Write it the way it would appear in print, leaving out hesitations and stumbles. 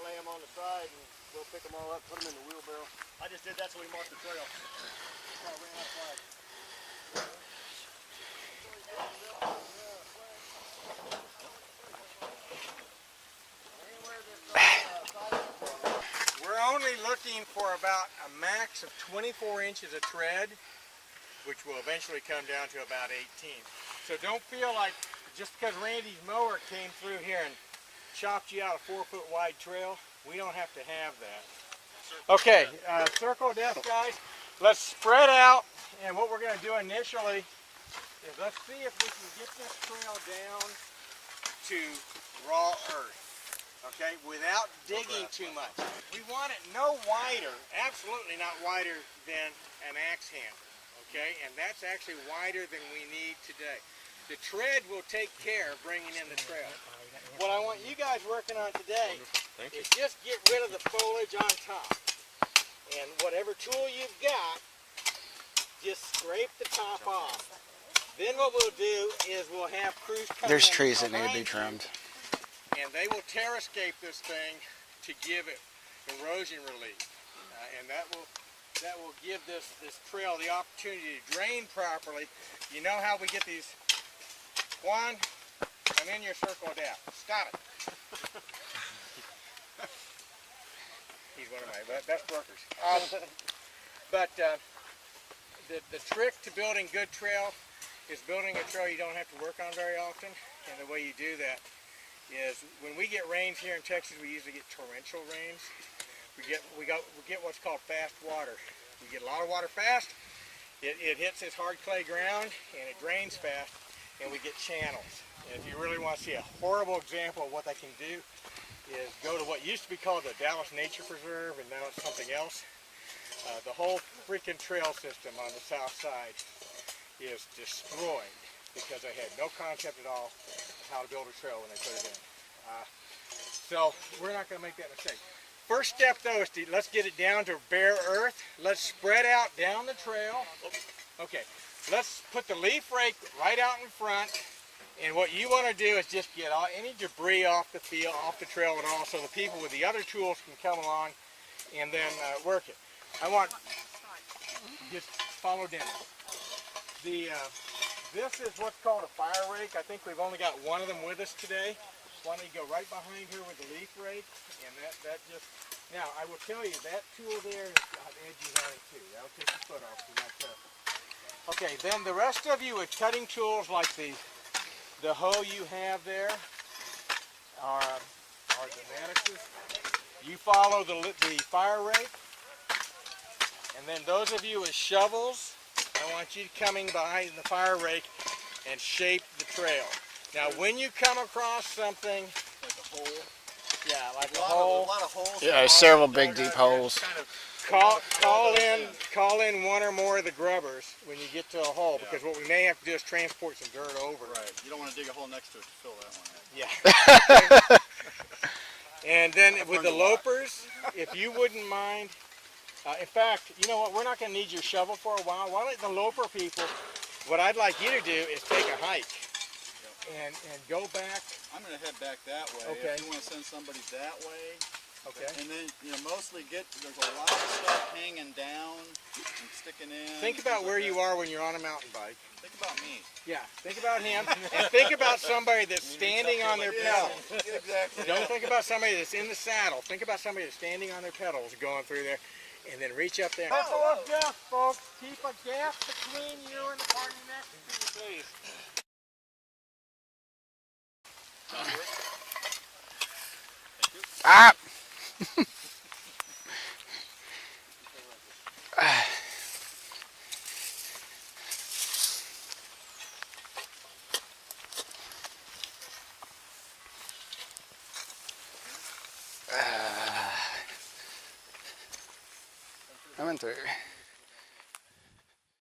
lay them on the side and we'll pick them all up, put them in the wheelbarrow. I just did that so we marked the trail. So I ran that flag. We're only looking for about a max of 24 inches of tread, which will eventually come down to about 18. So don't feel like just because Randy's mower came through here and chopped you out a 4-foot wide trail, we don't have to have that. Okay, circle of death, guys. Let's spread out, and what we're going to do initially is let's see if we can get this trail down to raw earth, okay, without digging too much. We want it no wider, absolutely not wider than an axe handle, okay, and that's actually wider than we need today. The tread will take care of bringing in the trail. What I want you guys working on today is just get rid of the foliage on top. And whatever tool you've got, just scrape the top off. Then what we'll do is we'll have crews come There's in trees that need to be behind trimmed. you, and they will terrascape this thing to give it erosion relief. And that will give this trail the opportunity to drain properly. You know how we get these? Juan, I'm in your circle of death. Stop it. He's one of my best workers. But the trick to building good trail is building a trail you don't have to work on very often. And the way you do that is when we get rains here in Texas, we usually get torrential rains. We get what's called fast water. We get a lot of water fast. It hits this hard clay ground and it drains fast, and we get channels. And if you really want to see a horrible example of what that can do, is go to what used to be called the Dallas Nature Preserve, and now it's something else. The whole freaking trail system on the south side is destroyed because they had no concept at all of how to build a trail when they put it in. So we're not going to make that mistake. First step though is let's get it down to bare earth. Let's spread out down the trail. Okay, let's put the leaf rake right out in front. And what you want to do is just get any debris off the field, off the trail at all, so the people with the other tools can come along and then work it. I want, just follow down. This is what's called a fire rake. I think we've only got one of them with us today. Why don't you go right behind here with the leaf rake, and that just, now I will tell you, that tool there has got edges on it too. That'll take your foot off if you're not careful. Okay, then the rest of you with cutting tools like the hoe you have there are the Manixes. You follow the fire rake, and then those of you with shovels, I want you coming behind the fire rake and shape the trail. Now when you come across something, Like a hole. yeah, like a hole, A lot of holes. Yeah, several big deep holes. call in one or more of the grubbers when you get to a hole, because what we may have to do is transport some dirt over. Right. You don't want to dig a hole next to it to fill that one in. Yeah. And then with the lopers, if you wouldn't mind, in fact, you know what, we're not going to need your shovel for a while. Why don't the loper people, what I'd like you to do is take a hike and go back. I'm going to head back that way. Okay. If you want to send somebody that way. Okay. And then, mostly there's a lot of stuff hanging down and sticking in. Think about where you are when you're on a mountain bike. Think about me. Yeah, think about him, and think about somebody that's standing on their pedals. Exactly. Don't think about somebody that's in the saddle. Think about somebody that's standing on their pedals going through there, and then reach up there. Circle of death, folks. Keep a gap between you and the party next to you, please. Ah! Coming through.